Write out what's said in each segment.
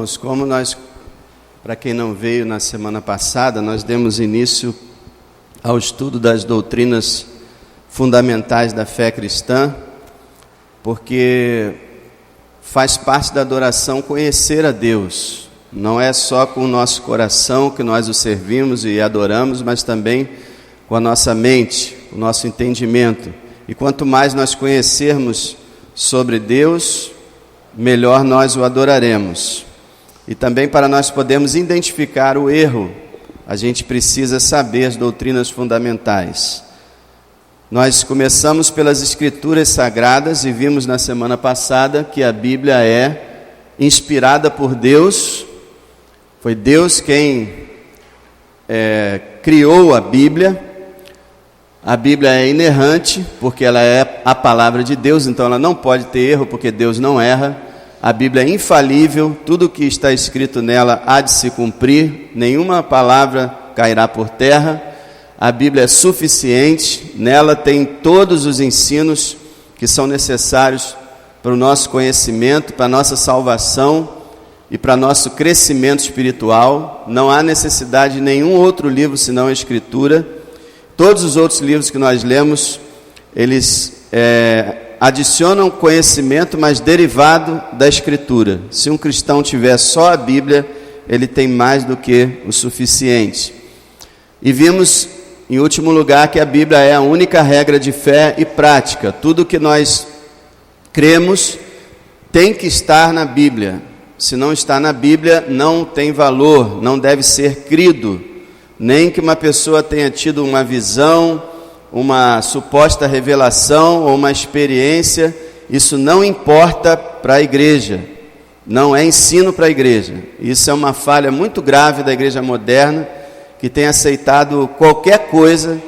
Irmãos, para quem não veio na semana passada, nós demos início ao estudo das doutrinas fundamentais da fé cristã, porque faz parte da adoração conhecer a Deus. Não é só com o nosso coração que nós o servimos e adoramos, mas também com a nossa mente, o nosso entendimento. E quanto mais nós conhecermos sobre Deus, melhor nós o adoraremos. E também, para nós podermos identificar o erro, a gente precisa saber as doutrinas fundamentais. Nós começamos pelas Escrituras Sagradas e vimos na semana passada que a Bíblia é inspirada por Deus. Foi Deus quem criou a Bíblia. A Bíblia é inerrante, porque ela é a palavra de Deus, então ela não pode ter erro, porque Deus não erra. A Bíblia é infalível, tudo o que está escrito nela há de se cumprir, nenhuma palavra cairá por terra. A Bíblia é suficiente, nela tem todos os ensinos que são necessários para o nosso conhecimento, para a nossa salvação e para nosso crescimento espiritual. Não há necessidade de nenhum outro livro senão a Escritura. Todos os outros livros que nós lemos, eles adicionam conhecimento, mas derivado da Escritura. Se um cristão tiver só a Bíblia, ele tem mais do que o suficiente. E vimos, em último lugar, que a Bíblia é a única regra de fé e prática. Tudo que nós cremos tem que estar na Bíblia. Se não está na Bíblia, não tem valor, não deve ser crido. Nem que uma pessoa tenha tido uma visão, uma suposta revelação ou uma experiência, isso não importa para a igreja, não é ensino para a igreja. Isso é uma falha muito grave da igreja moderna, que tem aceitado qualquer coisa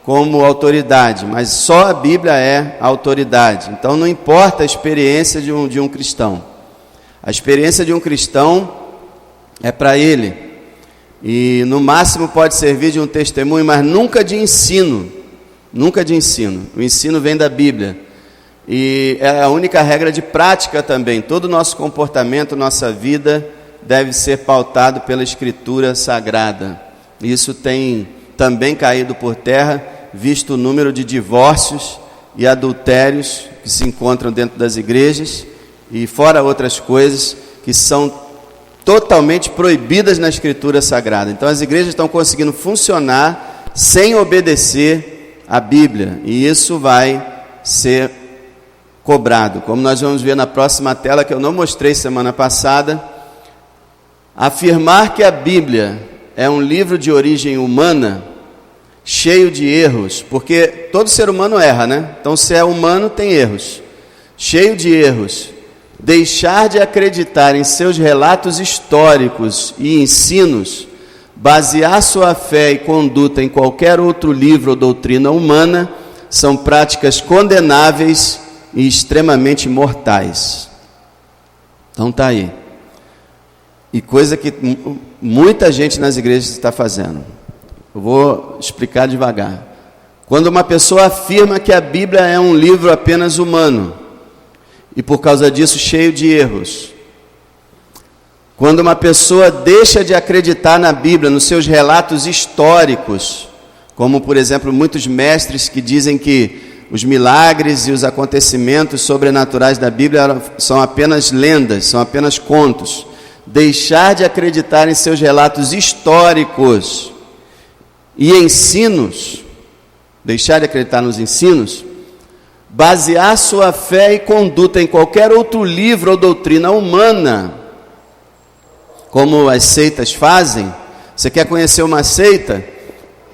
como autoridade, mas só a Bíblia é a autoridade. Então não importa a experiência de um cristão, a experiência de um cristão é para ele. E no máximo pode servir de um testemunho, mas nunca de ensino. Nunca de ensino. O ensino vem da Bíblia. E é a única regra de prática também. Todo o nosso comportamento, nossa vida, deve ser pautado pela Escritura Sagrada. Isso tem também caído por terra, visto o número de divórcios e adultérios que se encontram dentro das igrejas, e fora outras coisas que são totalmente proibidas na Escritura Sagrada. Então as igrejas estão conseguindo funcionar sem obedecer a Bíblia, e isso vai ser cobrado, como nós vamos ver na próxima tela, que eu não mostrei semana passada. Afirmar que a Bíblia é um livro de origem humana, cheio de erros, porque todo ser humano erra, né? Então se é humano tem erros, cheio de erros. Deixar de acreditar em seus relatos históricos e ensinos, basear sua fé e conduta em qualquer outro livro ou doutrina humana, são práticas condenáveis e extremamente mortais. Então está aí. E coisa que muita gente nas igrejas está fazendo. Eu vou explicar devagar. Quando uma pessoa afirma que a Bíblia é um livro apenas humano, e por causa disso cheio de erros. Quando uma pessoa deixa de acreditar na Bíblia, nos seus relatos históricos, como por exemplo muitos mestres que dizem que os milagres e os acontecimentos sobrenaturais da Bíblia são apenas lendas, são apenas contos. Deixar de acreditar em seus relatos históricos e ensinos, deixar de acreditar nos ensinos, basear sua fé e conduta em qualquer outro livro ou doutrina humana, como as seitas fazem. Você quer conhecer uma seita?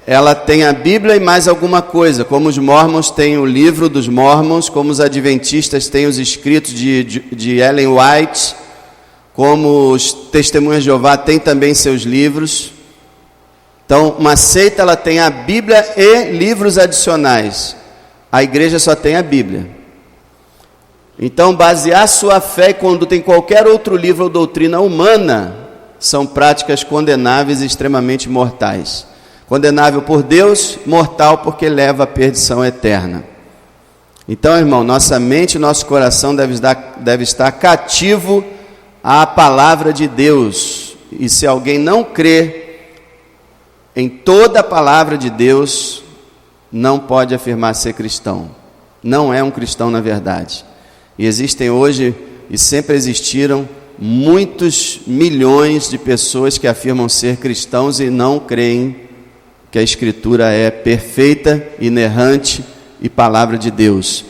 Ela tem a Bíblia e mais alguma coisa, como os mormons têm o livro dos mormons, como os adventistas têm os escritos de Ellen White, como os testemunhas de Jeová têm também seus livros. Então, uma seita, ela tem a Bíblia e livros adicionais. A igreja só tem a Bíblia. Então, basear sua fé e conduta em qualquer outro livro ou doutrina humana são práticas condenáveis e extremamente mortais. Condenável por Deus, mortal porque leva à perdição eterna. Então, irmão, nossa mente e nosso coração deve estar cativo à palavra de Deus. E se alguém não crê em toda a palavra de Deus, não pode afirmar ser cristão. Não é um cristão na verdade. E existem hoje, e sempre existiram, muitos milhões de pessoas que afirmam ser cristãos e não creem que a Escritura é perfeita, inerrante e palavra de Deus.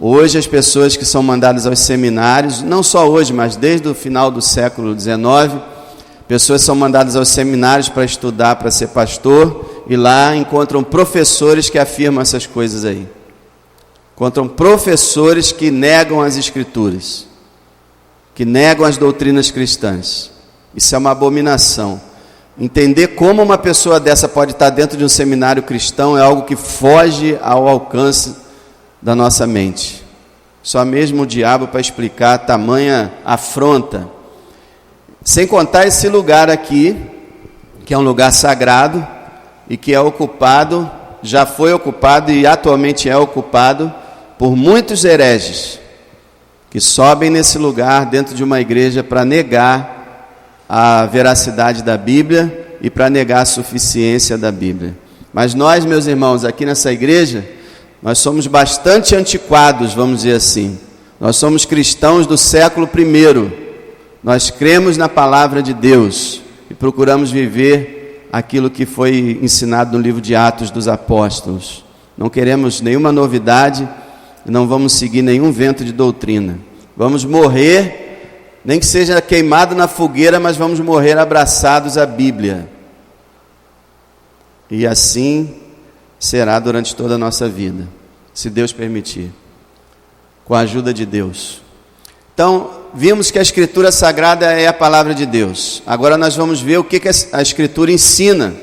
Hoje as pessoas que são mandadas aos seminários, não só hoje, mas desde o final do século XIX, pessoas são mandadas aos seminários para estudar, para ser pastor, e lá encontram professores que afirmam essas coisas aí. Encontram professores que negam as Escrituras, que negam as doutrinas cristãs. Isso é uma abominação. Entender como uma pessoa dessa pode estar dentro de um seminário cristão é algo que foge ao alcance da nossa mente. Só mesmo o diabo para explicar tamanha afronta. Sem contar esse lugar aqui, que é um lugar sagrado e que é ocupado, já foi ocupado e atualmente é ocupado por muitos hereges que sobem nesse lugar dentro de uma igreja para negar a veracidade da Bíblia e para negar a suficiência da Bíblia. Mas nós, meus irmãos, aqui nessa igreja, nós somos bastante antiquados, vamos dizer assim. Nós somos cristãos do século I. Nós cremos na palavra de Deus e procuramos viver aquilo que foi ensinado no livro de Atos dos Apóstolos. Não queremos nenhuma novidade e não vamos seguir nenhum vento de doutrina. Vamos morrer, nem que seja queimado na fogueira, mas vamos morrer abraçados à Bíblia. E assim será durante toda a nossa vida, se Deus permitir, com a ajuda de Deus. Então, vimos que a Escritura Sagrada é a palavra de Deus. Agora nós vamos ver o que a Escritura ensina,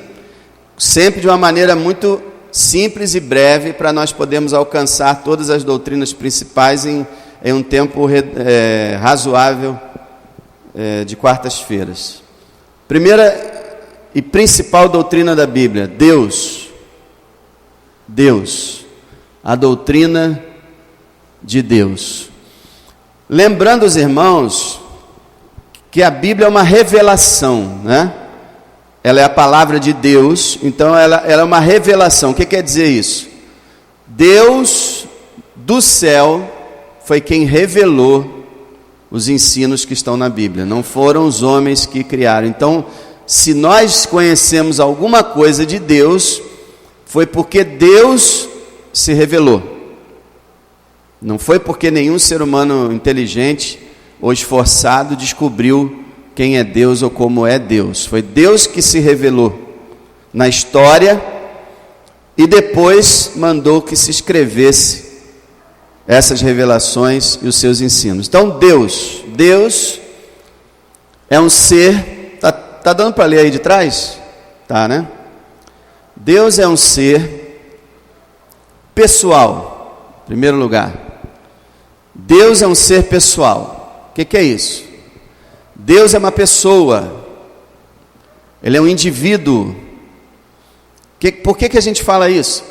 sempre de uma maneira muito simples e breve, para nós podermos alcançar todas as doutrinas principais em um tempo razoável de quartas-feiras. Primeira e principal doutrina da Bíblia: Deus, a doutrina de Deus. Lembrando os irmãos que a Bíblia é uma revelação, né? Ela é a palavra de Deus, então ela é uma revelação. O que quer dizer isso? Deus do céu foi quem revelou os ensinos que estão na Bíblia, não foram os homens que criaram. Então, se nós conhecemos alguma coisa de Deus, foi porque Deus se revelou. Não foi porque nenhum ser humano inteligente ou esforçado descobriu quem é Deus ou como é Deus. Foi Deus que se revelou na história e depois mandou que se escrevesse essas revelações e os seus ensinos. Então Deus é um ser, tá dando para ler aí de trás? Tá, né? Deus é um ser pessoal, em primeiro lugar. Deus é um ser pessoal. O que é isso? Deus é uma pessoa, Ele é um indivíduo. Por que a gente fala isso?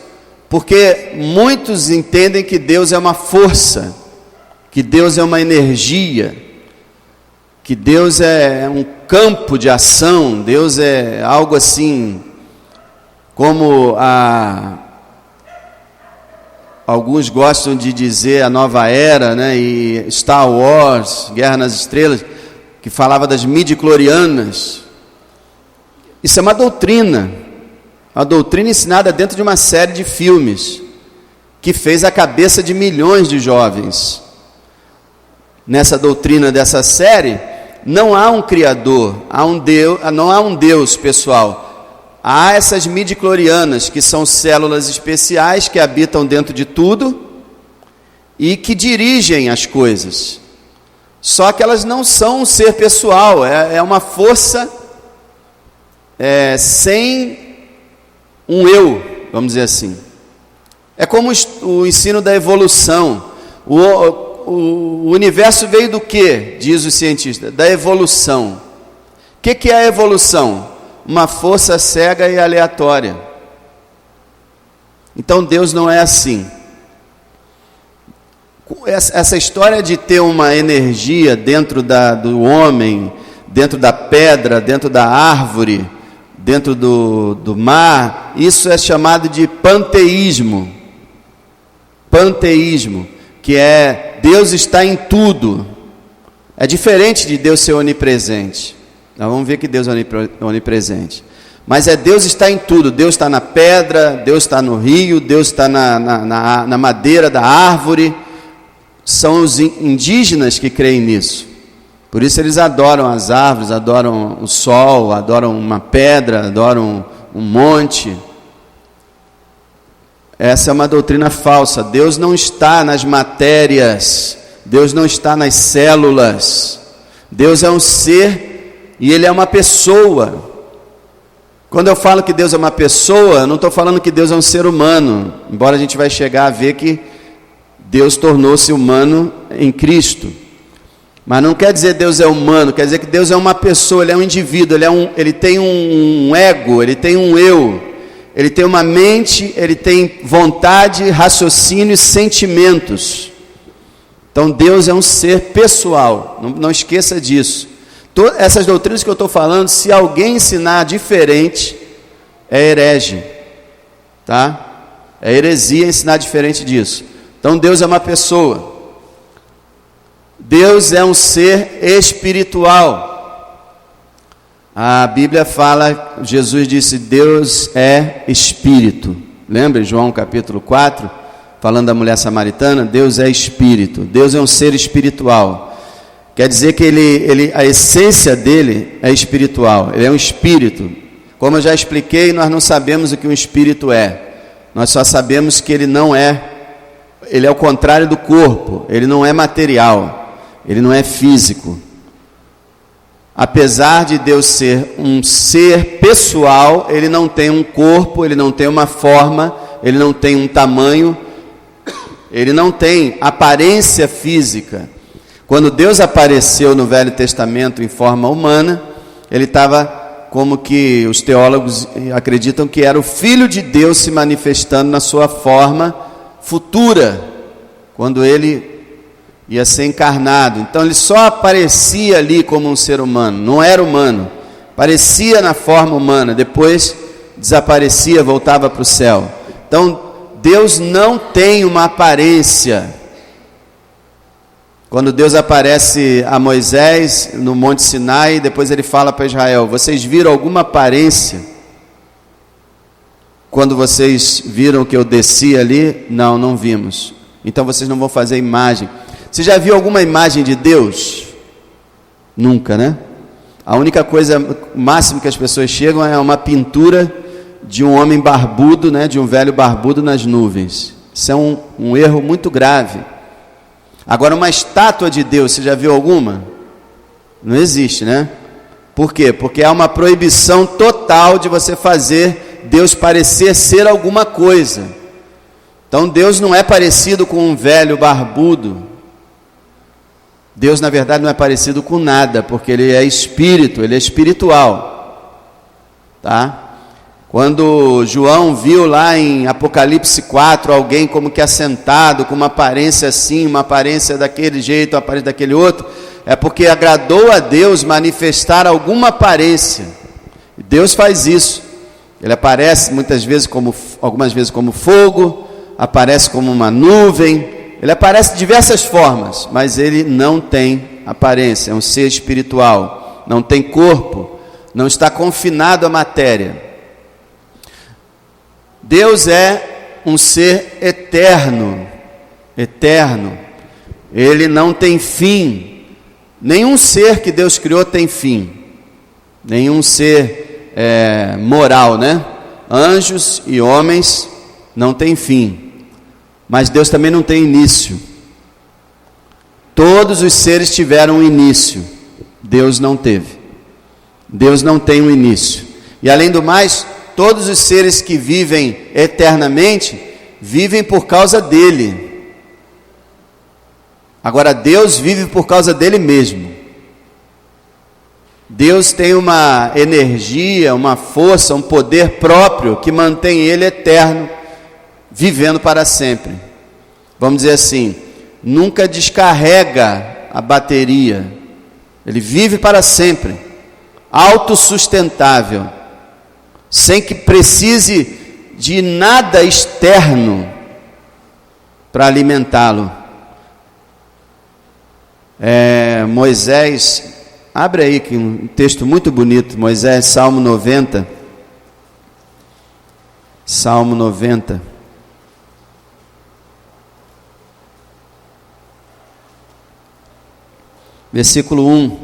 Porque muitos entendem que Deus é uma força, que Deus é uma energia, que Deus é um campo de ação, Deus é algo assim, como alguns gostam de dizer a nova era, né? E Star Wars, Guerra nas Estrelas, que falava das midi-chlorianas. Isso é uma doutrina ensinada dentro de uma série de filmes, que fez a cabeça de milhões de jovens. Nessa doutrina dessa série, não há um Criador, não há um Deus pessoal. Há essas midi-chlorianas, que são células especiais que habitam dentro de tudo e que dirigem as coisas. Só que elas não são um ser pessoal, é uma força sem um eu, vamos dizer assim. É como o ensino da evolução. O universo veio do quê? Diz o cientista, da evolução. O que é a evolução? Uma força cega e aleatória. Então Deus não é assim. Essa história de ter uma energia dentro do homem, dentro da pedra, dentro da árvore, dentro do mar, isso é chamado de panteísmo. Panteísmo, que é Deus está em tudo. É diferente de Deus ser onipresente. Nós vamos ver que Deus é onipresente. Mas Deus está em tudo. Deus está na pedra, Deus está no rio, Deus está na madeira da árvore. São os indígenas que creem nisso. Por isso eles adoram as árvores, adoram o sol, adoram uma pedra, adoram um monte. Essa é uma doutrina falsa. Deus não está nas matérias, Deus não está nas células. Deus é um ser e Ele é uma pessoa. Quando eu falo que Deus é uma pessoa, eu não estou falando que Deus é um ser humano, embora a gente vai chegar a ver que Deus tornou-se humano em Cristo. Mas não quer dizer Deus é humano, quer dizer que Deus é uma pessoa, Ele é um indivíduo, ele tem um ego, Ele tem um eu, Ele tem uma mente, Ele tem vontade, raciocínio e sentimentos. Então Deus é um ser pessoal, não esqueça disso. Essas doutrinas que eu estou falando, se alguém ensinar diferente, é herege, tá? É heresia ensinar diferente disso. Então Deus é uma pessoa. Deus é um ser espiritual. A Bíblia fala, Jesus disse, Deus é espírito. Lembra João capítulo 4, falando da mulher samaritana? Deus é espírito. Deus é um ser espiritual. Quer dizer que a essência dele é espiritual, ele é um espírito. Como eu já expliquei, nós não sabemos o que um espírito é. Nós só sabemos que ele é o contrário do corpo, ele não é material, ele não é físico. Apesar de Deus ser um ser pessoal, ele não tem um corpo, ele não tem uma forma, ele não tem um tamanho, ele não tem aparência física. Quando Deus apareceu no Velho Testamento em forma humana, ele estava como que os teólogos acreditam que era o Filho de Deus se manifestando na sua forma futura, quando ele ia ser encarnado. Então ele só aparecia ali como um ser humano, não era humano, aparecia na forma humana, depois desaparecia, voltava para o céu. Então Deus não tem uma aparência. Quando Deus aparece a Moisés no Monte Sinai, depois ele fala para Israel, vocês viram alguma aparência? Quando vocês viram que eu desci ali? Não, não vimos. Então vocês não vão fazer imagem. Você já viu alguma imagem de Deus? Nunca, né? A única coisa, o máximo que as pessoas chegam é uma pintura de um homem barbudo, né? De um velho barbudo nas nuvens. Isso é um erro muito grave. Agora, uma estátua de Deus, você já viu alguma? Não existe, né? Por quê? Porque há uma proibição total de você fazer Deus parecer ser alguma coisa. Então, Deus não é parecido com um velho barbudo. Deus, na verdade, não é parecido com nada, porque Ele é espírito, Ele é espiritual. Tá? Quando João viu lá em Apocalipse 4, alguém como que assentado, com uma aparência assim, uma aparência daquele jeito, uma aparência daquele outro, é porque agradou a Deus manifestar alguma aparência. Deus faz isso. Ele aparece algumas vezes como fogo, aparece como uma nuvem, ele aparece de diversas formas, mas ele não tem aparência, é um ser espiritual, não tem corpo, não está confinado à matéria. Deus é um ser eterno, Ele não tem fim. Nenhum ser que Deus criou tem fim. Nenhum ser moral, né? Anjos e homens não têm fim. Mas Deus também não tem início. Todos os seres tiveram um início. Deus não teve. Deus não tem um início. E além do mais, todos os seres que vivem eternamente, vivem por causa dele. Agora, Deus vive por causa dele mesmo. Deus tem uma energia, uma força, um poder próprio que mantém ele eterno, vivendo para sempre. Vamos dizer assim, nunca descarrega a bateria. Ele vive para sempre, autossustentável, sem que precise de nada externo para alimentá-lo. Moisés, abre aí que um texto muito bonito, Moisés, Salmo 90. Salmo 90. Versículo 1.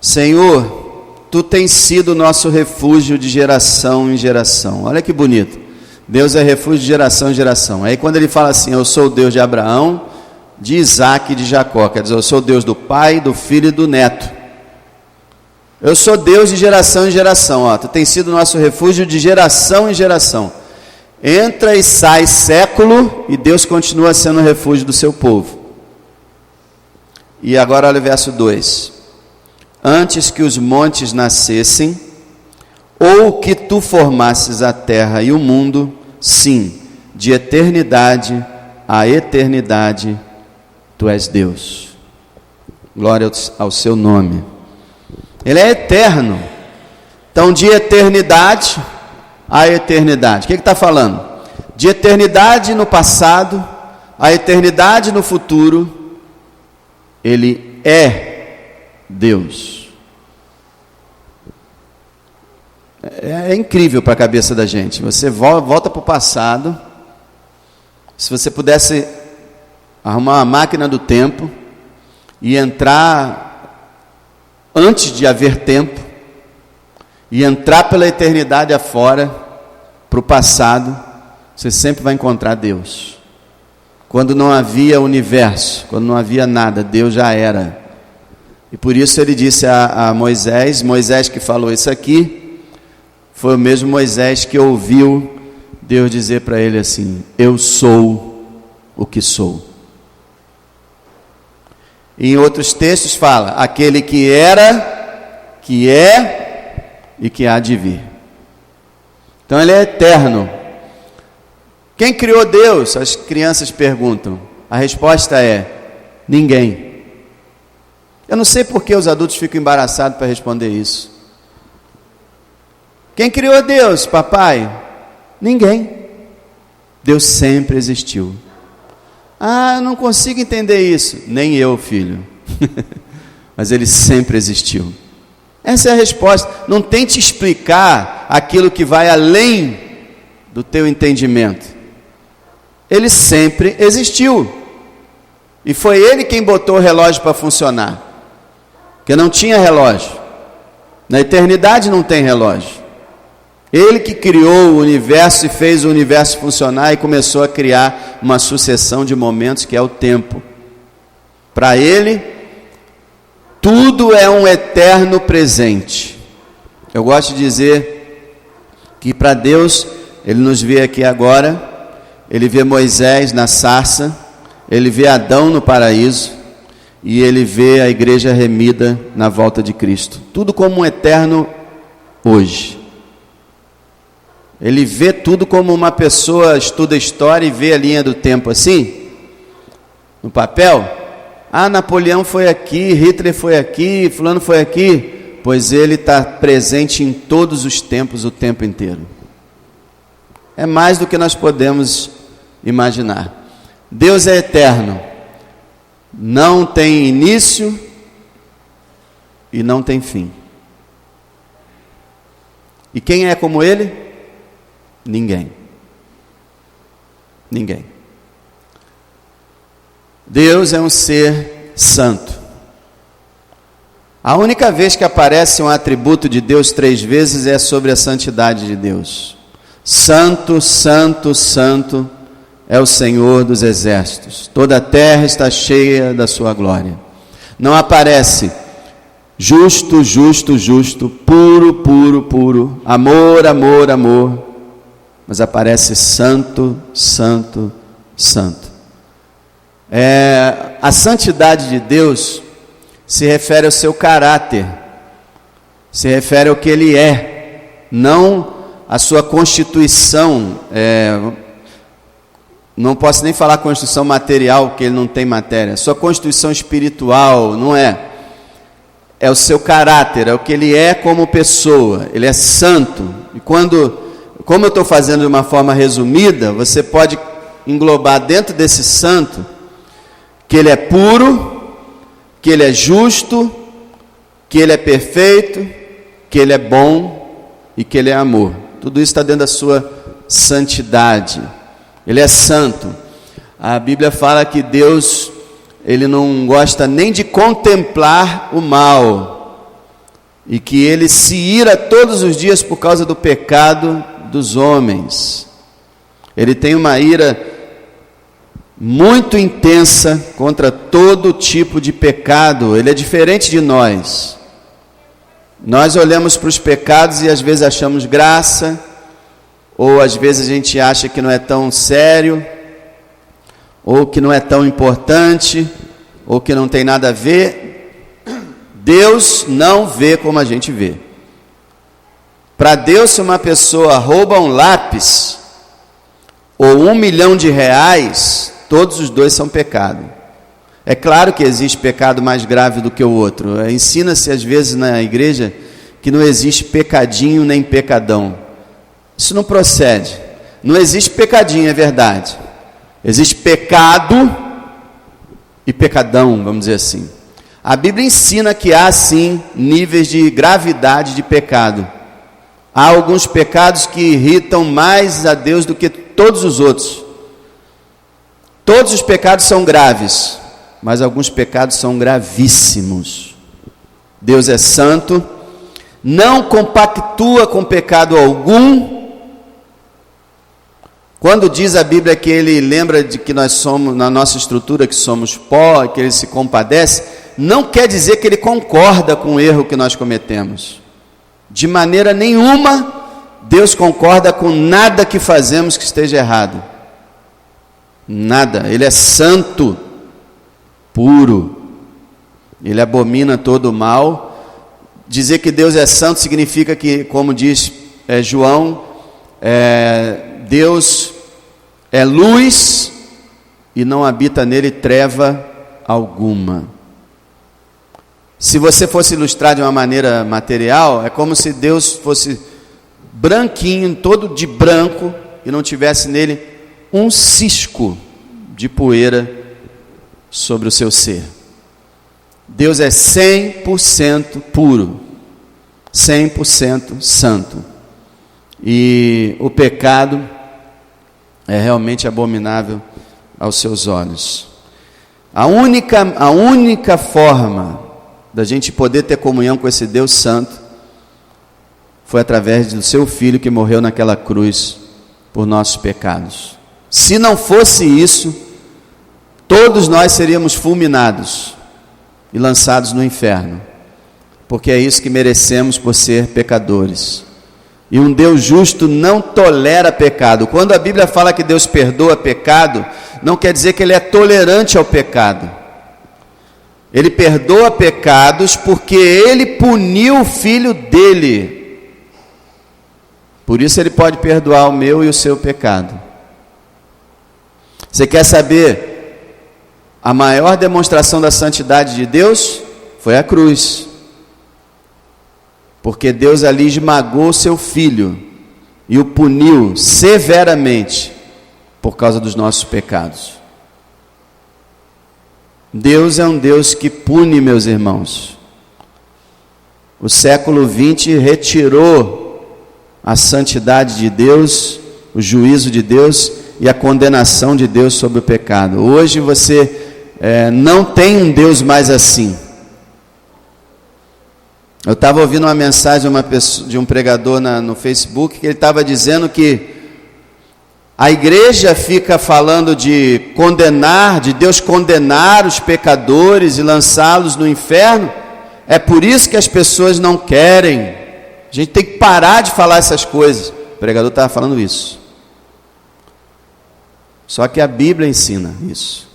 Senhor, Tu tens sido nosso refúgio de geração em geração. Olha que bonito. Deus é refúgio de geração em geração. Aí quando ele fala assim, eu sou o Deus de Abraão, de Isaac e de Jacó, quer dizer, eu sou o Deus do Pai, do Filho e do Neto. Eu sou Deus de geração em geração. Ó, Tu tens sido nosso refúgio de geração em geração. Entra e sai século e Deus continua sendo o refúgio do seu povo. E agora olha o verso 2. Antes que os montes nascessem, ou que Tu formasses a terra e o mundo, sim, de eternidade a eternidade, Tu és Deus. Glória ao seu nome. Ele é eterno. Então, de eternidade a eternidade. O que está falando? De eternidade no passado, a eternidade no futuro, Ele é Deus. É incrível para a cabeça da gente. Você volta para o passado. Se você pudesse arrumar uma máquina do tempo e entrar antes de haver tempo e entrar pela eternidade afora, para o passado, você sempre vai encontrar Deus. Quando não havia universo, quando não havia nada, Deus já era. E por isso ele disse a Moisés, Moisés que falou isso aqui, foi o mesmo Moisés que ouviu Deus dizer para ele assim, eu sou o que sou. E em outros textos fala, aquele que era, que é e que há de vir. Então ele é eterno. Quem criou Deus? As crianças perguntam. A resposta é, ninguém. Eu não sei por que os adultos ficam embaraçados para responder isso. Quem criou Deus, papai? Ninguém. Deus sempre existiu. Ah, eu não consigo entender isso. Nem eu, filho. Mas ele sempre existiu. Essa é a resposta. Não tente explicar aquilo que vai além do teu entendimento. Ele sempre existiu. E foi ele quem botou o relógio para funcionar. Porque não tinha relógio. Na eternidade não tem relógio. Ele que criou o universo e fez o universo funcionar e começou a criar uma sucessão de momentos que é o tempo. Para ele, tudo é um eterno presente. Eu gosto de dizer que para Deus, Ele nos vê aqui agora, Ele vê Moisés na sarça, Ele vê Adão no paraíso e Ele vê a igreja remida na volta de Cristo. Tudo como um eterno hoje. Ele vê tudo como uma pessoa estuda história e vê a linha do tempo assim, no papel. Ah, Napoleão foi aqui, Hitler foi aqui, fulano foi aqui. Pois ele está presente em todos os tempos, o tempo inteiro. É mais do que nós podemos imaginar. Deus é eterno. Não tem início e não tem fim. E quem é como Ele? Ninguém. Ninguém. Deus é um ser santo. A única vez que aparece um atributo de Deus 3 vezes é sobre a santidade de Deus. Santo, santo, santo é o Senhor dos exércitos. Toda a terra está cheia da sua glória. Não aparece justo, justo, justo, puro, puro, puro, amor, amor, amor. Mas aparece santo, santo, santo. A santidade de Deus se refere ao seu caráter, se refere ao que Ele é, não à sua constituição não posso nem falar constituição material, porque ele não tem matéria, sua constituição espiritual, não é? É o seu caráter, é o que ele é como pessoa, ele é santo. E como eu estou fazendo de uma forma resumida, você pode englobar dentro desse santo que ele é puro, que ele é justo, que ele é perfeito, que ele é bom e que ele é amor. Tudo isso está dentro da sua santidade. Ele é santo. A Bíblia fala que Deus, ele não gosta nem de contemplar o mal, e que ele se ira todos os dias por causa do pecado dos homens. Ele tem uma ira muito intensa contra todo tipo de pecado. Ele é diferente de nós. Nós olhamos para os pecados e às vezes achamos graça, ou às vezes a gente acha que não é tão sério, ou que não é tão importante, ou que não tem nada a ver. Deus não vê como a gente vê. Para Deus, se uma pessoa rouba um lápis ou R$1 milhão, todos os dois são pecado. É claro que existe pecado mais grave do que o outro. Ensina-se às vezes na igreja que não existe pecadinho nem pecadão. Isso não procede. Não existe pecadinho, é verdade. Existe pecado e pecadão, vamos dizer assim. A Bíblia ensina que há sim níveis de gravidade de pecado. Há alguns pecados que irritam mais a Deus do que todos os outros. Todos os pecados são graves, mas alguns pecados são gravíssimos. Deus é santo, não compactua com pecado algum. Quando diz a Bíblia que ele lembra de que nós somos, na nossa estrutura, que somos pó, que ele se compadece, não quer dizer que ele concorda com o erro que nós cometemos. De maneira nenhuma, Deus concorda com nada que fazemos que esteja errado. Nada. Ele é santo, puro. Ele abomina todo o mal. Dizer que Deus é santo significa que, como diz João, Deus é luz e não habita nele treva alguma. Se você fosse ilustrar de uma maneira material, é como se Deus fosse branquinho, todo de branco, e não tivesse nele um cisco de poeira sobre o seu ser. Deus é 100% puro, 100% santo. E o pecado é realmente abominável aos seus olhos. A única forma da gente poder ter comunhão com esse Deus santo foi através do seu Filho que morreu naquela cruz por nossos pecados. Se não fosse isso, todos nós seríamos fulminados e lançados no inferno, porque é isso que merecemos por ser pecadores. E um Deus justo não tolera pecado. Quando a Bíblia fala que Deus perdoa pecado, não quer dizer que ele é tolerante ao pecado. Ele perdoa pecados porque ele puniu o filho dele. Por isso ele pode perdoar o meu e o seu pecado. Você quer saber? A maior demonstração da santidade de Deus foi a cruz. Porque Deus ali esmagou o seu filho e o puniu severamente por causa dos nossos pecados. Deus é um Deus que pune, meus irmãos. O século XX retirou a santidade de Deus, o juízo de Deus e a condenação de Deus sobre o pecado. Hoje você não tem um Deus mais assim. Eu estava ouvindo uma mensagem de um pregador no Facebook, que ele estava dizendo que a igreja fica falando de condenar, de Deus condenar os pecadores e lançá-los no inferno. É por isso que as pessoas não querem. A gente tem que parar de falar essas coisas. O pregador estava falando isso. Só que a Bíblia ensina isso.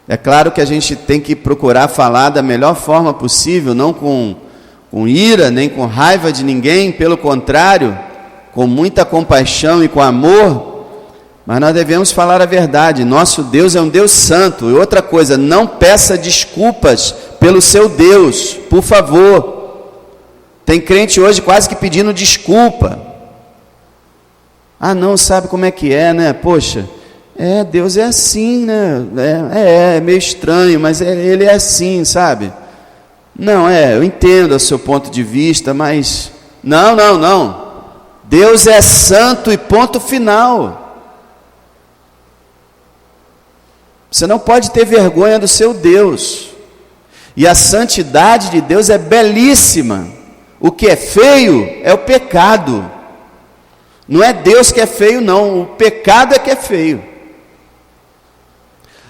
É claro que a gente tem que procurar falar da melhor forma possível, não com ira, nem com raiva de ninguém, pelo contrário, com muita compaixão e com amor, Mas nós devemos falar a verdade. Nosso Deus é um Deus santo. E outra coisa, não peça desculpas pelo seu Deus, por favor. Tem crente hoje quase que pedindo desculpa. Ah, não, sabe como é que é, né? Poxa, Deus é assim, né? É meio estranho, mas Ele é assim, sabe? Não, eu entendo o seu ponto de vista, mas... Não. Deus é santo e ponto final. Você não pode ter vergonha do seu Deus. E a santidade de Deus é belíssima. O que é feio é o pecado. Não é Deus que é feio, não. O pecado é que é feio.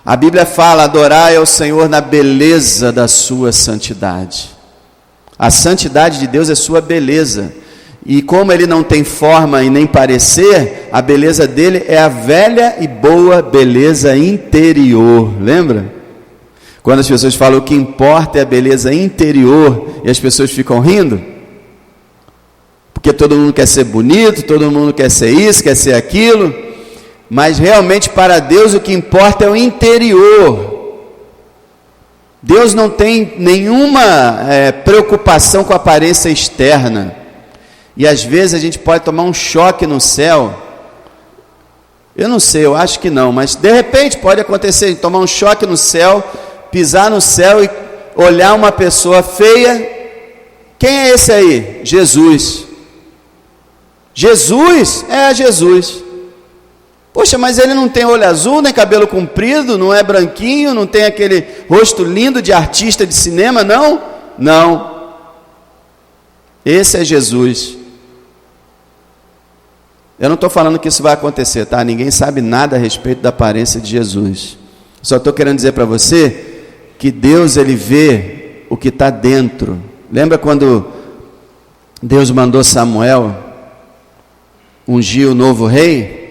A Bíblia fala: adorai ao Senhor na beleza da sua santidade. A santidade de Deus é sua beleza. E como Ele não tem forma e nem parecer, a beleza dele é a velha e boa beleza interior. Lembra? Quando as pessoas falam o que importa é a beleza interior, e as pessoas ficam rindo, porque todo mundo quer ser bonito, todo mundo quer ser isso, quer ser aquilo, mas realmente para Deus o que importa é o interior. Deus não tem nenhuma preocupação com a aparência externa. E às vezes a gente pode tomar um choque no céu. Eu não sei, eu acho que não, mas de repente pode acontecer, tomar um choque no céu, pisar no céu e olhar uma pessoa feia. Quem é esse aí? Jesus. Jesus? Jesus. Poxa, mas ele não tem olho azul, nem cabelo comprido, não é branquinho, não tem aquele rosto lindo de artista de cinema, não? Não. Esse é Jesus. Eu não estou falando que isso vai acontecer, tá? Ninguém sabe nada a respeito da aparência de Jesus. Só estou querendo dizer para você que Deus, Ele vê o que está dentro. Lembra quando Deus mandou Samuel ungir o novo rei?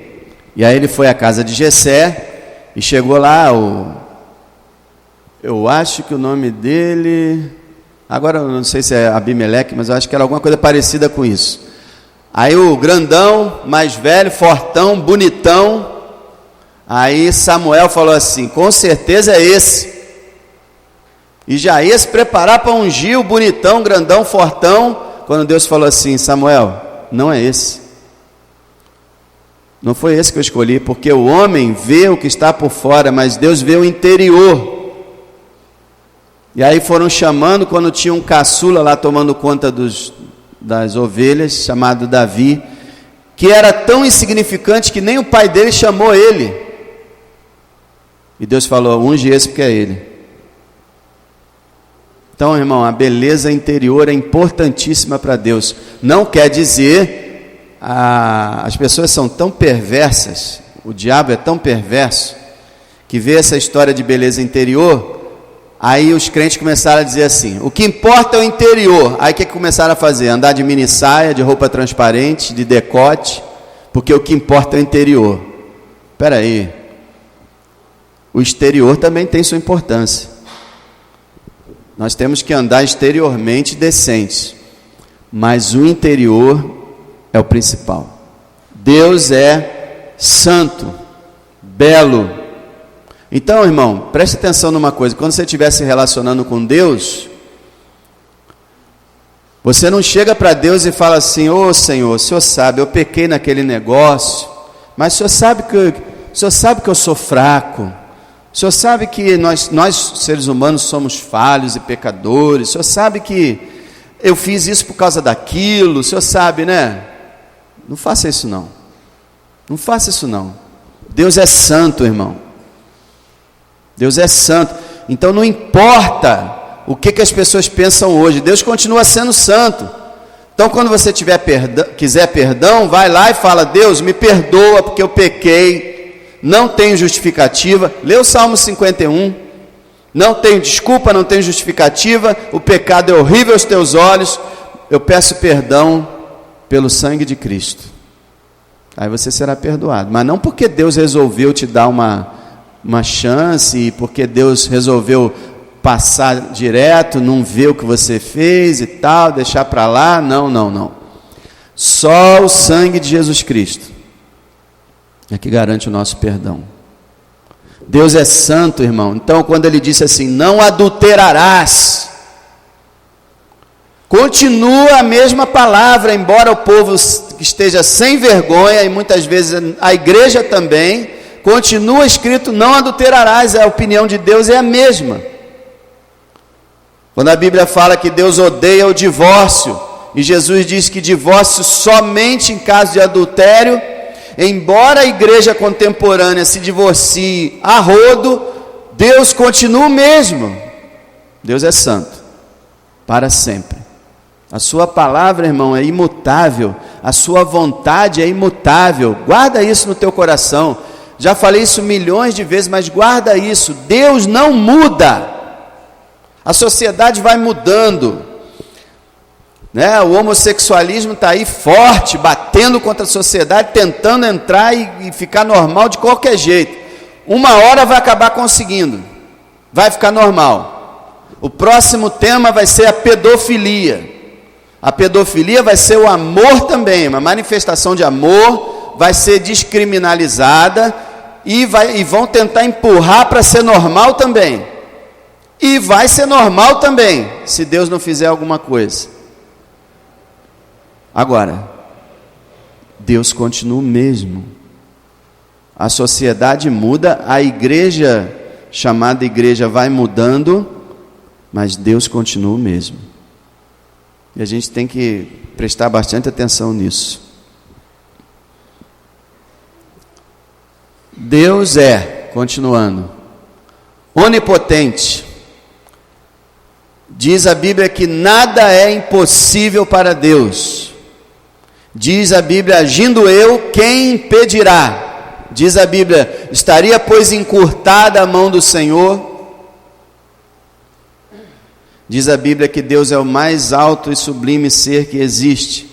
E aí ele foi à casa de Jessé e chegou lá, eu acho que o nome dele... Agora eu não sei se é Abimeleque, mas eu acho que era alguma coisa parecida com isso. Aí o grandão, mais velho, fortão, bonitão. Aí Samuel falou assim: com certeza é esse. E já ia se preparar para ungir o bonitão, grandão, fortão, quando Deus falou assim: Samuel, não é esse. Não foi esse que eu escolhi, porque o homem vê o que está por fora, mas Deus vê o interior. E aí foram chamando, quando tinha um caçula lá tomando conta das ovelhas, chamado Davi, que era tão insignificante que nem o pai dele chamou ele. E Deus falou: unge esse porque é ele. Então, irmão, a beleza interior é importantíssima para Deus. Não quer dizer, as pessoas são tão perversas, o diabo é tão perverso, que vê essa história de beleza interior. Aí os crentes começaram a dizer assim: o que importa é o interior. Aí o que começaram a fazer? Andar de mini saia, de roupa transparente, de decote, porque o que importa é o interior. Espera aí, o exterior também tem sua importância. Nós temos que andar exteriormente decentes, mas o interior é o principal. Deus é santo, belo. Então, irmão, preste atenção numa coisa: quando você estiver se relacionando com Deus, você não chega para Deus e fala assim: ô Senhor, o Senhor sabe, eu pequei naquele negócio, mas o Senhor sabe que eu sou fraco, o Senhor sabe que nós seres humanos somos falhos e pecadores, o Senhor sabe que eu fiz isso por causa daquilo, o Senhor sabe, né? Não faça isso não. Não faça isso não. Deus é santo, irmão. Deus é santo. Então não importa o que as pessoas pensam hoje, Deus continua sendo santo. Então quando você quiser perdão, vai lá e fala: Deus, me perdoa porque eu pequei, não tenho justificativa. Lê o Salmo 51. Não tenho desculpa, não tenho justificativa, o pecado é horrível aos teus olhos, eu peço perdão pelo sangue de Cristo. Aí você será perdoado. Mas não porque Deus resolveu te dar uma chance, porque Deus resolveu passar direto, não ver o que você fez e tal, deixar para lá. Não. Só o sangue de Jesus Cristo. é que garante o nosso perdão. Deus é santo, irmão. Então, quando ele disse assim, não adulterarás, continua a mesma palavra, embora o povo esteja sem vergonha, e muitas vezes a igreja também, continua escrito, não adulterarás, a opinião de Deus é a mesma. Quando a Bíblia fala que Deus odeia o divórcio, e Jesus diz que divórcio somente em caso de adultério, embora a igreja contemporânea se divorcie a rodo, Deus continua o mesmo. Deus é santo, para sempre. A sua palavra, irmão, é imutável, a sua vontade é imutável. Guarda isso no teu coração. Já falei isso milhões de vezes, mas guarda isso. Deus não muda. A sociedade vai mudando, né? O homossexualismo está aí forte, batendo contra a sociedade, tentando entrar e ficar normal de qualquer jeito. Uma hora vai acabar conseguindo, vai ficar normal. O próximo tema vai ser a pedofilia. A pedofilia vai ser o amor também, uma manifestação de amor, vai ser descriminalizada e vão tentar empurrar para ser normal também. E vai ser normal também, se Deus não fizer alguma coisa. Agora, Deus continua o mesmo. A sociedade muda, a igreja, chamada igreja, vai mudando, mas Deus continua o mesmo. E a gente tem que prestar bastante atenção nisso. Deus é, continuando, onipotente. Diz a Bíblia que nada é impossível para Deus. Diz a Bíblia, agindo eu, quem impedirá? Diz a Bíblia, estaria pois encurtada a mão do Senhor? Diz a Bíblia que Deus é o mais alto e sublime ser que existe,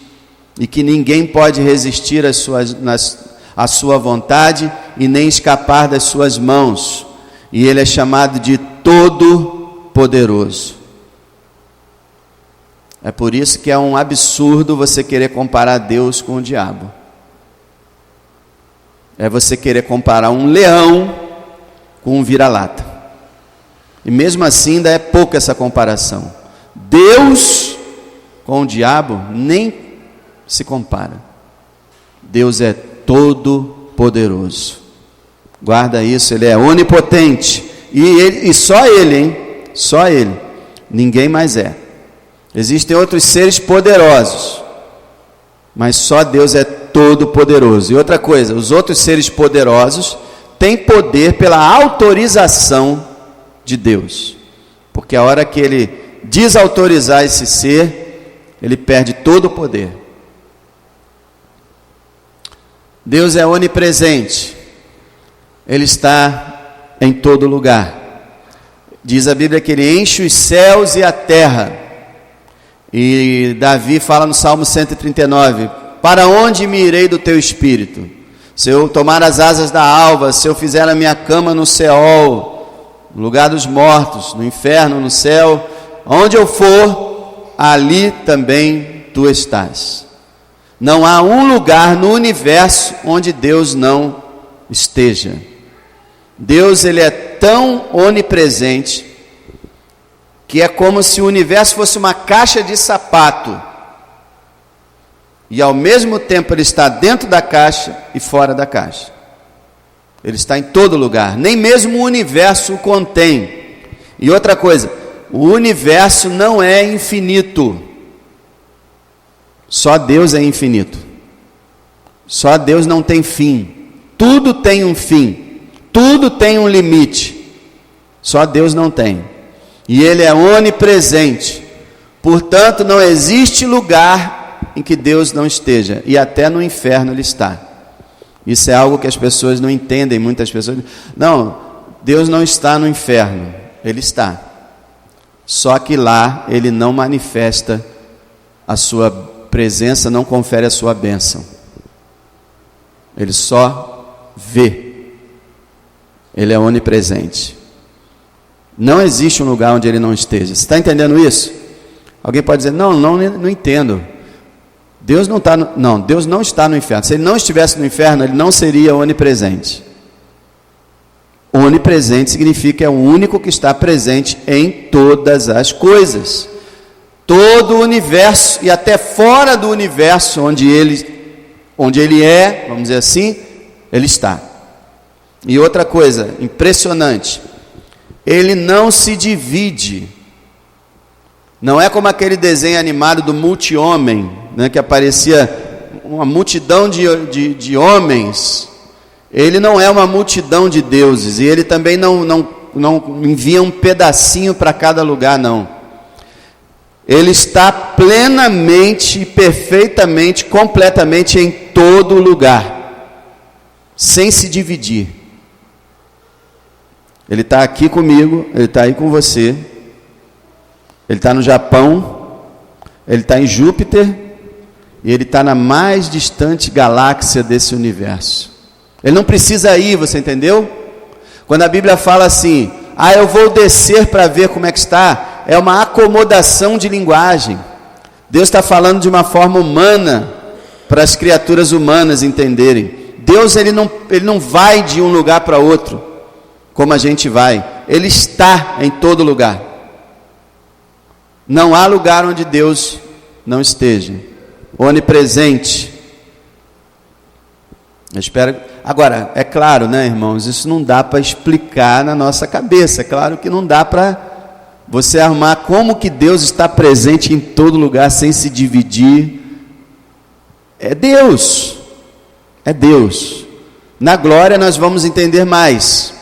e que ninguém pode resistir à sua vontade, e nem escapar das suas mãos, e Ele é chamado de Todo-Poderoso. É por isso que é um absurdo você querer comparar Deus com o diabo. É você querer comparar um leão com um vira-lata. E mesmo assim ainda é pouco essa comparação. Deus com o diabo nem se compara. Deus é todo poderoso. Guarda isso, Ele é onipotente. E só Ele, hein? Só Ele. Ninguém mais é. Existem outros seres poderosos, mas só Deus é todo poderoso. E outra coisa, os outros seres poderosos têm poder pela autorização de Deus, porque a hora que Ele desautorizar esse ser, ele perde todo o poder. Deus é onipresente, Ele está em todo lugar. Diz a Bíblia que Ele enche os céus e a terra. E Davi fala no Salmo 139, para onde me irei do teu espírito? Se eu tomar as asas da alva, se eu fizer a minha cama no Seol, no lugar dos mortos, no inferno, no céu, onde eu for, ali também tu estás. Não há um lugar no universo onde Deus não esteja. Deus, Ele é tão onipresente, que é como se o universo fosse uma caixa de sapato, e ao mesmo tempo Ele está dentro da caixa e fora da caixa. Ele está em todo lugar, nem mesmo o universo o contém. E outra coisa, o universo não é infinito, só Deus é infinito, só Deus não tem fim. Tudo tem um fim, tudo tem um limite, só Deus não tem. E Ele é onipresente, portanto não existe lugar em que Deus não esteja, e até no inferno Ele está. Isso é algo que as pessoas não entendem, muitas pessoas, não, Deus não está no inferno, Ele está, só que lá Ele não manifesta a sua presença, não confere a sua bênção, Ele só vê, Ele é onipresente. Não existe um lugar onde Ele não esteja. Você está entendendo isso? Alguém pode dizer, não entendo. Deus não está Deus não está no inferno. Se ele não estivesse no inferno, ele não seria onipresente. Onipresente significa que é o único que está presente em todas as coisas. Todo o universo e até fora do universo onde ele é, vamos dizer assim, ele está. E outra coisa impressionante, ele não se divide. Não é como aquele desenho animado do Multi-Homem, né, que aparecia uma multidão de homens. Ele não é uma multidão de deuses, e ele também não envia um pedacinho para cada lugar, não. Ele está plenamente, perfeitamente, completamente em todo lugar, sem se dividir. Ele está aqui comigo, ele está aí com você, ele está no Japão, ele está em Júpiter, e ele está na mais distante galáxia desse universo. Ele não precisa ir, você entendeu? Quando a Bíblia fala assim, eu vou descer para ver como é que está, é uma acomodação de linguagem. Deus está falando de uma forma humana, para as criaturas humanas entenderem. Deus ele não vai de um lugar para outro, como a gente vai. Ele está em todo lugar. Não há lugar onde Deus não esteja. Onipresente. Eu espero. Agora, é claro, né, irmãos, isso não dá para explicar na nossa cabeça. É claro que não dá para você arrumar como que Deus está presente em todo lugar sem se dividir. É Deus. É Deus. Na glória nós vamos entender mais,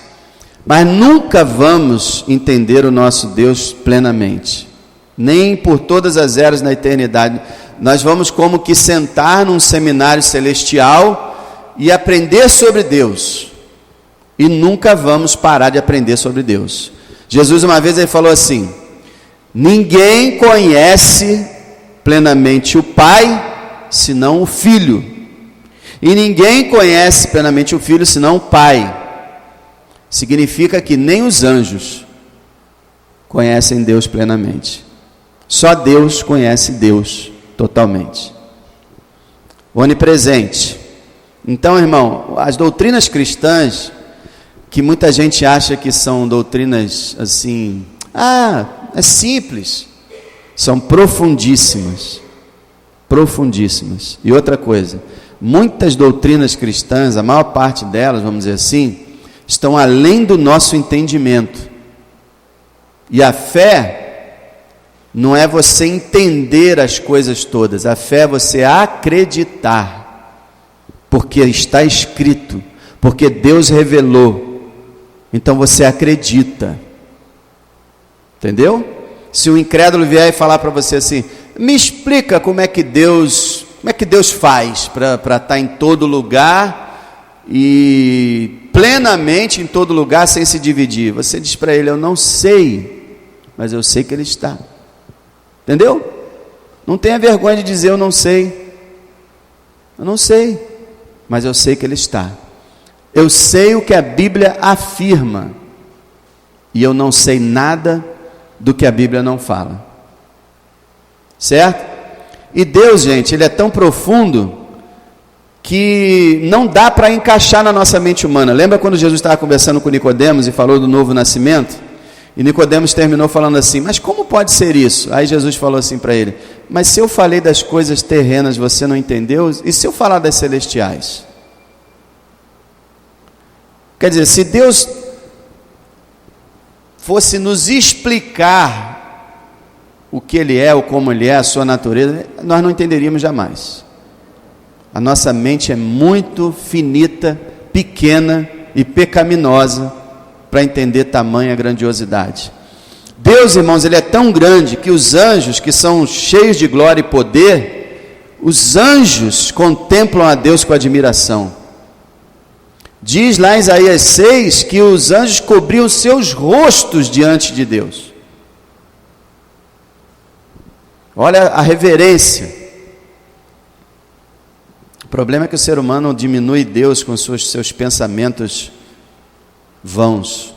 mas nunca vamos entender o nosso Deus plenamente, nem por todas as eras na eternidade. Nós vamos como que sentar num seminário celestial e aprender sobre Deus, e nunca vamos parar de aprender sobre Deus. Jesus uma vez ele falou assim: ninguém conhece plenamente o Pai senão o Filho, e ninguém conhece plenamente o Filho senão o Pai. Significa que nem os anjos conhecem Deus plenamente. Só Deus conhece Deus totalmente. Onipresente. Então, irmão, as doutrinas cristãs, que muita gente acha que são doutrinas assim, é simples, são profundíssimas. Profundíssimas. E outra coisa, muitas doutrinas cristãs, a maior parte delas, vamos dizer assim, estão além do nosso entendimento. E a fé não é você entender as coisas todas, a fé é você acreditar, porque está escrito, porque Deus revelou, então você acredita, entendeu? Se um incrédulo vier e falar para você assim, me explica como é que Deus faz para estar em todo lugar e plenamente em todo lugar sem se dividir, você diz para ele, eu não sei, mas eu sei que ele está, entendeu? Não tenha vergonha de dizer eu não sei, mas eu sei que ele está. Eu sei o que a Bíblia afirma, e eu não sei nada do que a Bíblia não fala, certo? E Deus, gente, ele é tão profundo que não dá para encaixar na nossa mente humana. Lembra quando Jesus estava conversando com Nicodemos e falou do novo nascimento? E Nicodemos terminou falando assim, mas como pode ser isso? Aí Jesus falou assim para ele, mas se eu falei das coisas terrenas, você não entendeu? E se eu falar das celestiais? Quer dizer, se Deus fosse nos explicar o que Ele é, ou como Ele é, a sua natureza, nós não entenderíamos jamais. A nossa mente é muito finita, pequena e pecaminosa para entender tamanha grandiosidade. Deus, irmãos, Ele é tão grande que os anjos, que são cheios de glória e poder, os anjos contemplam a Deus com admiração. Diz lá em Isaías 6 que os anjos cobriam seus rostos diante de Deus. Olha a reverência. O problema é que o ser humano diminui Deus com seus pensamentos vãos.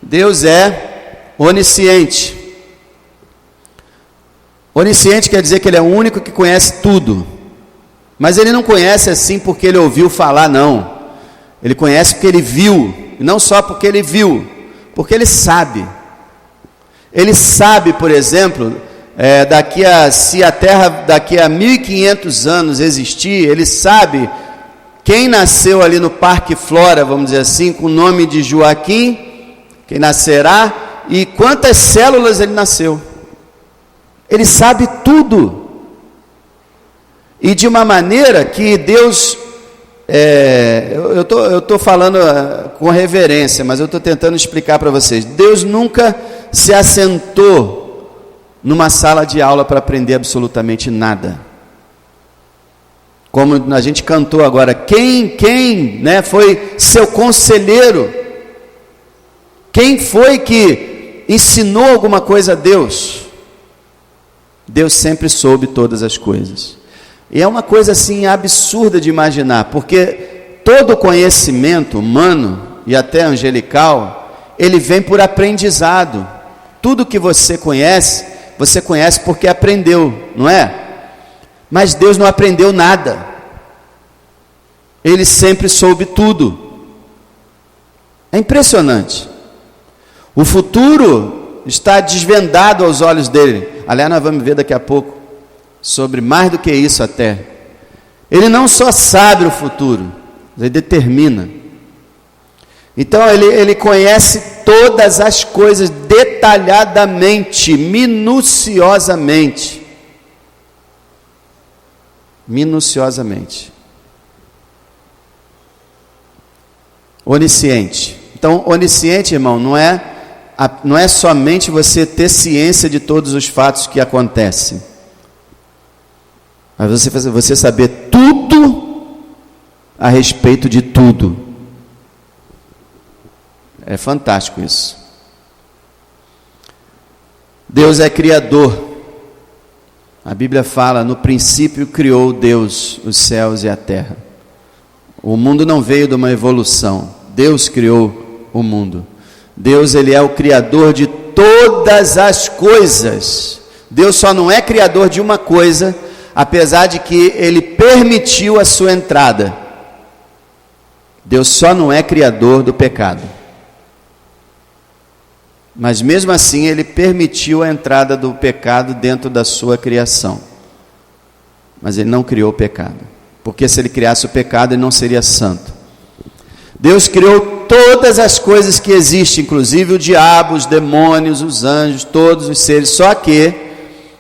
Deus é onisciente. Onisciente quer dizer que ele é o único que conhece tudo. Mas ele não conhece assim porque ele ouviu falar, não. Ele conhece porque ele viu. E não só porque ele viu, porque ele sabe. Ele sabe, por exemplo, se a Terra daqui a 1500 anos existir, ele sabe quem nasceu ali no Parque Flora, vamos dizer assim, com o nome de Joaquim, quem nascerá, e quantas células ele nasceu. Ele sabe tudo. E de uma maneira que Deus, eu estou falando com reverência, mas eu estou tentando explicar para vocês. Deus nunca se assentou numa sala de aula para aprender absolutamente nada. Como a gente cantou agora, quem foi seu conselheiro? Quem foi que ensinou alguma coisa a Deus? Deus sempre soube todas as coisas. E é uma coisa assim absurda de imaginar, porque todo conhecimento humano e até angelical, ele vem por aprendizado. Tudo que você conhece porque aprendeu, não é? Mas Deus não aprendeu nada. Ele sempre soube tudo. É impressionante. O futuro está desvendado aos olhos dele. Aliás, nós vamos ver daqui a pouco sobre mais do que isso até. Ele não só sabe o futuro, ele determina. Então ele conhece todas as coisas detalhadamente, minuciosamente. Minuciosamente. Onisciente. Então, onisciente, irmão, não é somente você ter ciência de todos os fatos que acontecem, mas você saber tudo a respeito de tudo. É fantástico isso. Deus é criador. A Bíblia fala, no princípio criou Deus os céus e a terra. O mundo não veio de uma evolução. Deus criou o mundo. Deus, ele é o criador de todas as coisas. Deus só não é criador de uma coisa, apesar de que ele permitiu a sua entrada. Deus só não é criador do pecado. Mas mesmo assim ele permitiu a entrada do pecado dentro da sua criação. Mas ele não criou o pecado. Porque se ele criasse o pecado, ele não seria santo. Deus criou todas as coisas que existem, inclusive o diabo, os demônios, os anjos, todos os seres. Só que,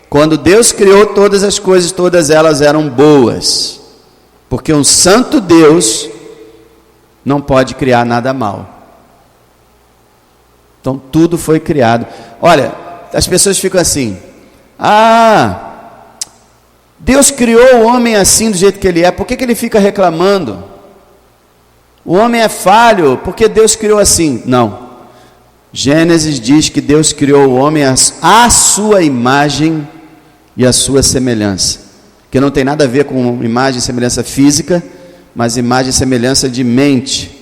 quando Deus criou todas as coisas, todas elas eram boas. Porque um santo Deus não pode criar nada mal. Então tudo foi criado. Olha, as pessoas ficam assim: Deus criou o homem assim do jeito que ele é, por que ele fica reclamando? O homem é falho, porque Deus criou assim. Não. Gênesis diz que Deus criou o homem à sua imagem e à sua semelhança. Que não tem nada a ver com imagem e semelhança física, mas imagem e semelhança de mente.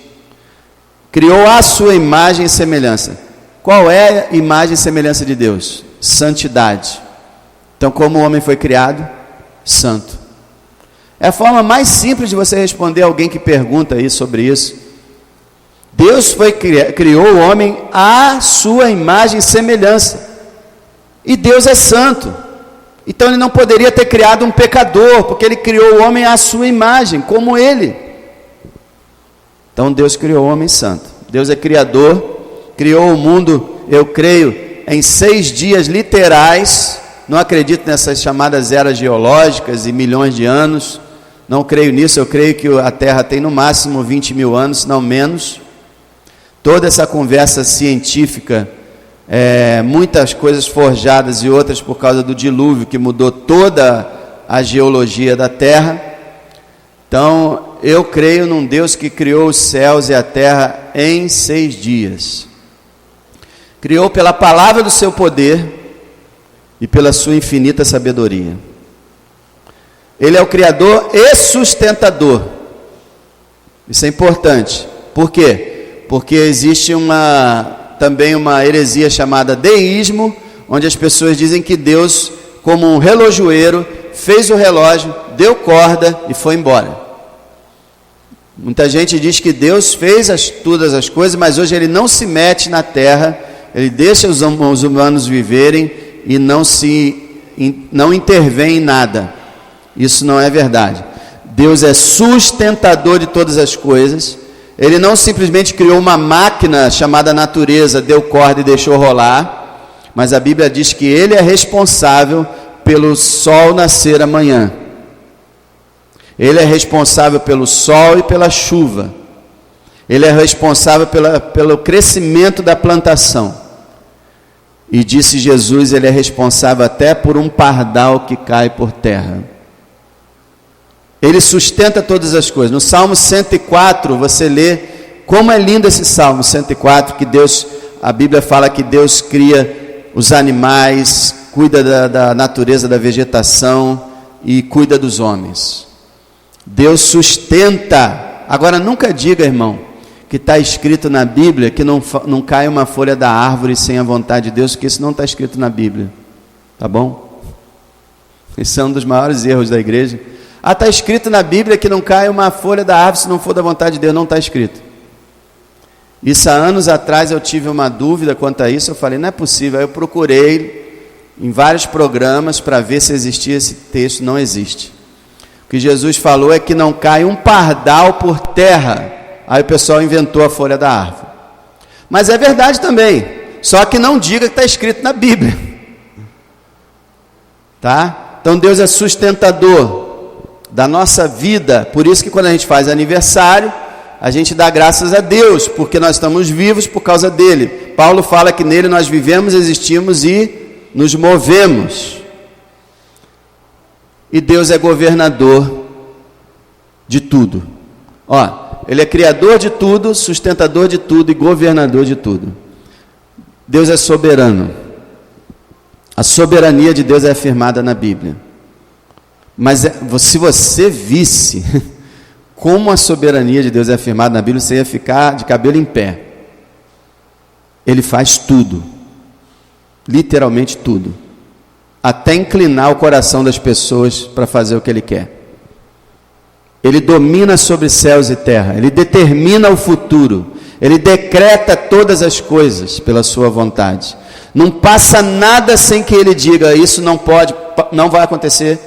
Criou à sua imagem e semelhança. Qual é a imagem e semelhança de Deus? Santidade. Então, como o homem foi criado? Santo. É a forma mais simples de você responder a alguém que pergunta aí sobre isso. Deus criou o homem à sua imagem e semelhança. E Deus é santo. Então ele não poderia ter criado um pecador, porque ele criou o homem à sua imagem, como ele. Então Deus criou o homem santo. Deus é criador, criou o mundo, eu creio, em 6 dias literais. Não acredito nessas chamadas eras geológicas e milhões de anos. Não creio nisso, eu creio que a Terra tem no máximo 20 mil anos, não menos. Toda essa conversa científica, muitas coisas forjadas e outras por causa do dilúvio, que mudou toda a geologia da Terra. Então, eu creio num Deus que criou os céus e a terra em 6 dias. Criou pela palavra do seu poder e pela sua infinita sabedoria. Ele é o Criador e sustentador. Isso é importante. Por quê? Porque existe também uma heresia chamada deísmo, onde as pessoas dizem que Deus como um relojoeiro, fez o relógio, deu corda e foi embora. Muita gente diz que Deus fez todas as coisas, mas hoje Ele não se mete na terra, Ele deixa os humanos viverem e não intervém em nada. Isso não é verdade. Deus é sustentador de todas as coisas. Ele não simplesmente criou uma máquina chamada natureza, deu corda e deixou rolar, mas a Bíblia diz que Ele é responsável pelo sol nascer amanhã. Ele é responsável pelo sol e pela chuva. Ele é responsável pelo crescimento da plantação. E disse Jesus, Ele é responsável até por um pardal que cai por terra. Ele sustenta todas as coisas. No Salmo 104, você lê como é lindo esse Salmo 104, que a Bíblia fala que Deus cria os animais, cuida da natureza, da vegetação e cuida dos homens. Deus sustenta. Agora nunca diga, irmão, que está escrito na Bíblia que não cai uma folha da árvore sem a vontade de Deus, porque isso não está escrito na Bíblia. Tá bom? Esse é um dos maiores erros da igreja. Está escrito na Bíblia que não cai uma folha da árvore se não for da vontade de Deus. Não está escrito. Isso há anos atrás eu tive uma dúvida quanto a isso. Eu falei, não é possível. Aí eu procurei em vários programas para ver se existia esse texto. Não existe. O que Jesus falou é que não cai um pardal por terra. Aí o pessoal inventou a folha da árvore. Mas é verdade também. Só que não diga que está escrito na Bíblia. Tá? Então Deus é sustentador da nossa vida. Por isso que quando a gente faz aniversário, a gente dá graças a Deus, porque nós estamos vivos por causa dele. Paulo fala que nele nós vivemos, existimos e nos movemos. E Deus é governador de tudo. Ele é criador de tudo, sustentador de tudo e governador de tudo. Deus é soberano. A soberania de Deus é afirmada na Bíblia. Mas se você visse como a soberania de Deus é afirmada na Bíblia, você ia ficar de cabelo em pé. Ele faz tudo, literalmente tudo, até inclinar o coração das pessoas para fazer o que Ele quer. Ele domina sobre céus e terra, Ele determina o futuro, Ele decreta todas as coisas pela sua vontade. Não passa nada sem que Ele diga, isso não pode, não vai acontecer.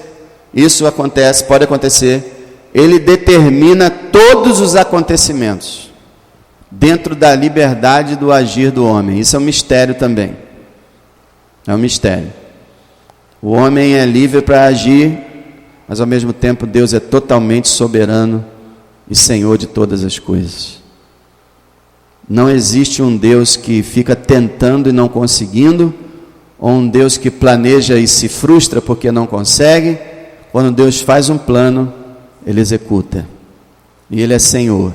Isso acontece, pode acontecer. Ele determina todos os acontecimentos dentro da liberdade do agir do homem. Isso é um mistério também. É um mistério. O homem é livre para agir, mas ao mesmo tempo Deus é totalmente soberano e Senhor de todas as coisas. Não existe um Deus que fica tentando e não conseguindo, ou um Deus que planeja e se frustra porque não consegue. Quando Deus faz um plano, Ele executa. E Ele é Senhor.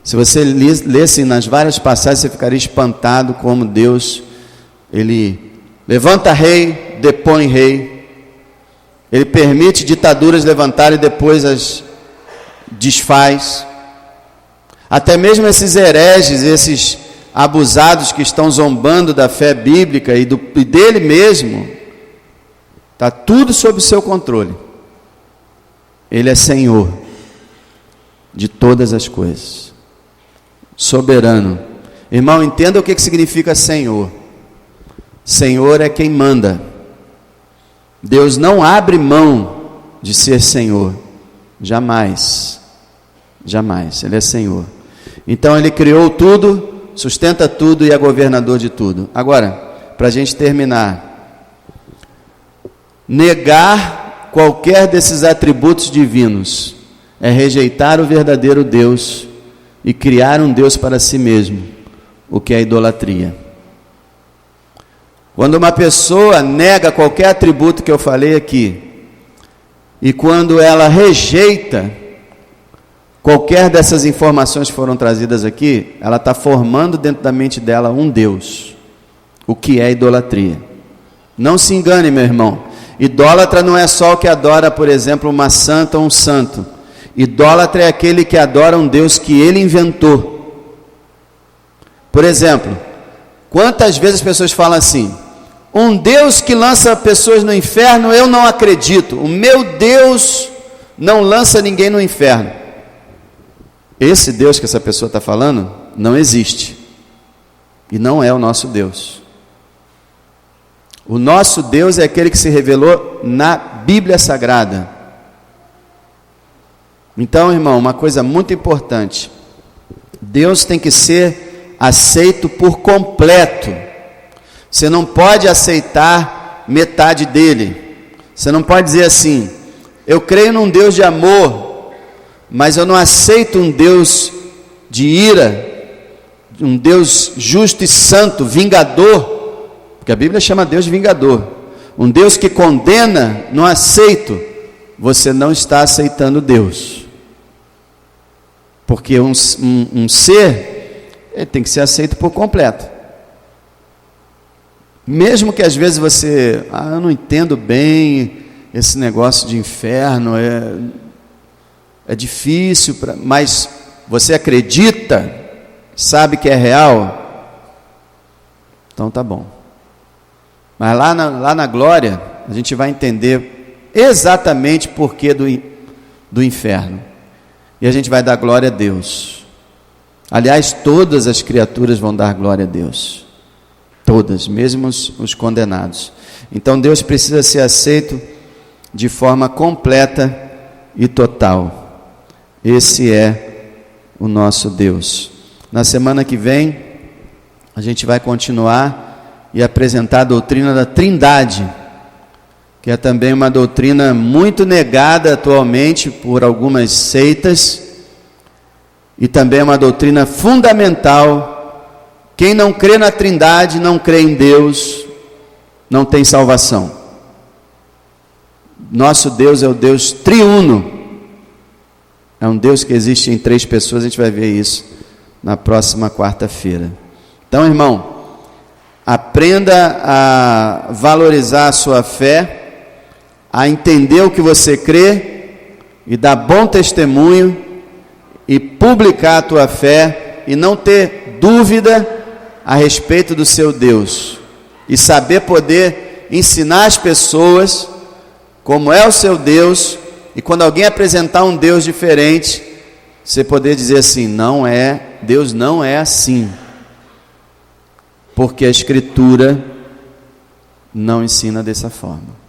Se você lesse nas várias passagens, você ficaria espantado como Deus, Ele levanta rei, depõe rei. Ele permite ditaduras levantarem e depois as desfaz. Até mesmo esses hereges, esses abusados que estão zombando da fé bíblica e dele mesmo, está tudo sob o seu controle. Ele é Senhor de todas as coisas. Soberano. Irmão, entenda o que significa Senhor. Senhor é quem manda. Deus não abre mão de ser Senhor. Jamais. Jamais. Ele é Senhor. Então Ele criou tudo, sustenta tudo e é governador de tudo. Agora, para a gente terminar, negar qualquer desses atributos divinos é rejeitar o verdadeiro Deus e criar um Deus para si mesmo, o que é idolatria. Quando uma pessoa nega qualquer atributo que eu falei aqui, e quando ela rejeita qualquer dessas informações que foram trazidas aqui, ela está formando dentro da mente dela um Deus, o que é idolatria. Não se engane, meu irmão. Idólatra não é só o que adora, por exemplo, uma santa ou um santo. Idólatra é aquele que adora um Deus que ele inventou. Por exemplo, quantas vezes as pessoas falam assim: Um Deus que lança pessoas no inferno, eu não acredito. O meu Deus não lança ninguém no inferno. Esse Deus que essa pessoa está falando não existe. E não é o nosso Deus. O nosso Deus é aquele que se revelou na Bíblia Sagrada. Então, irmão, uma coisa muito importante. Deus tem que ser aceito por completo. Você não pode aceitar metade dele. Você não pode dizer assim: eu creio num Deus de amor, mas eu não aceito um Deus de ira, um Deus justo e santo, vingador, porque a Bíblia chama Deus de vingador. Um Deus que condena, não aceito. Você não está aceitando Deus, porque um ser, ele tem que ser aceito por completo. Mesmo que às vezes você, eu não entendo bem esse negócio de inferno, é difícil, mas você acredita, sabe que é real, então tá bom. Mas lá na glória, a gente vai entender exatamente porquê do inferno, e a gente vai dar glória a Deus. Aliás, todas as criaturas vão dar glória a Deus. Todas, mesmo os condenados. Então Deus precisa ser aceito de forma completa e total. Esse é o nosso Deus. Na semana que vem, a gente vai continuar e apresentar a doutrina da Trindade, que é também uma doutrina muito negada atualmente por algumas seitas, e também é uma doutrina fundamental. Quem não crê na Trindade, não crê em Deus, não tem salvação. Nosso Deus é o Deus triuno. É um Deus que existe em 3 pessoas, a gente vai ver isso na próxima quarta-feira. Então, irmão, aprenda a valorizar a sua fé, a entender o que você crê e dar bom testemunho e publicar a tua fé e não ter dúvida a respeito do seu Deus, e saber poder ensinar as pessoas como é o seu Deus, e quando alguém apresentar um Deus diferente, você poder dizer assim: não é, Deus não é assim, porque a Escritura não ensina dessa forma.